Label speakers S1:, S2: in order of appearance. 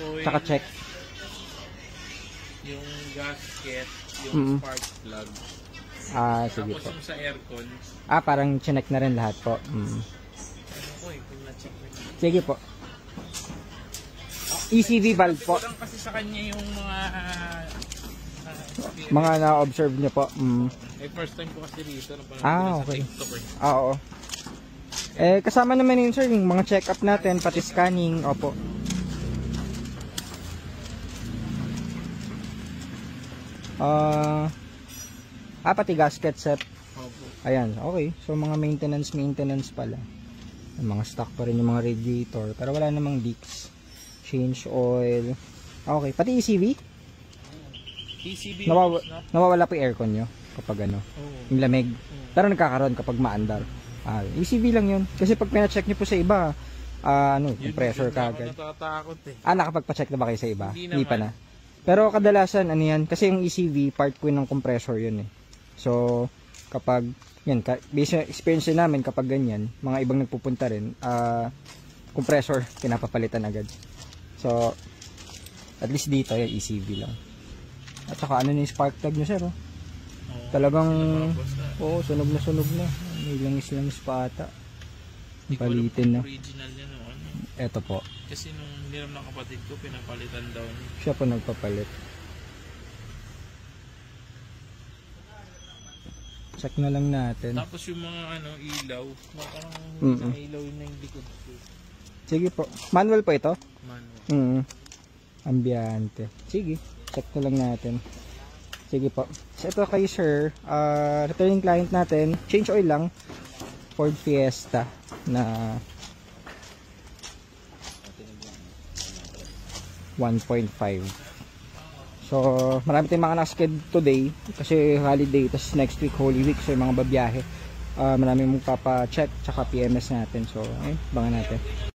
S1: Oil,
S2: Tsaka check.
S1: yung gasket, yung spark plug.
S2: Sige
S1: Tapos
S2: po.
S1: yung sa aircon,
S2: Parang chinek na rin lahat po.
S1: ano ko kung na-check na yun.
S2: Sige po. ECV valve po.
S1: Kasi lang kasi sa kanya yung
S2: Mga na-observe niyo po.
S1: first time ko kasi dito.
S2: Okay.
S1: Sa TikTok eh.
S2: Oo. Kasama naman yun sir, yung mga check-up natin, pati scanning. Opo. Pati gasket set.
S1: Opo.
S2: Ayan, okay. So mga maintenance pala. Yung mga stock pa rin yung mga radiator. Pero wala namang leaks. Change oil. Okay, pati ECV?
S1: PCB
S2: Nawawala po yung aircon nyo kapag ano, yung lamig. Pero nagkakaroon kapag maandar. ECV lang yun. Kasi pag pina-check nyo po sa iba, compressor kagad.
S1: Natatakot eh.
S2: Nakapagpa-check na ba kayo sa iba?
S1: Hindi
S2: pa na. Pero kadalasan, ano yan, kasi yung ECV, part po ng compressor yun eh. So, kapag, yan, based on experience namin, kapag ganyan, mga ibang nagpupunta rin, compressor, pinapapalitan agad. So, at least dito, yung ECV lang. At saka, ano na yung spark plug nyo, sir, oh. Talagang, sunog na. May langis-langis pa ata. Palitin na.
S1: Original yan,
S2: Eto po.
S1: Kasi nung niram ng kapatid ko, pinapalitan daw niya.
S2: Siya po nagpapalit. Check na lang natin.
S1: Tapos yung mga ilaw, parang ilaw yun na yung likod ko.
S2: Sige po. Manual po ito?
S1: Manual.
S2: Ambiente. Sige. Check na lang natin. Sige po. So ito kay sir, returning client natin, change oil lang. Ford Fiesta na 1.5. So, marami tayong mga nakasked today kasi holiday, tapos next week Holy Week, so yung mga babiyahe, marami mong papa-check tsaka PMS natin. So, bangan natin.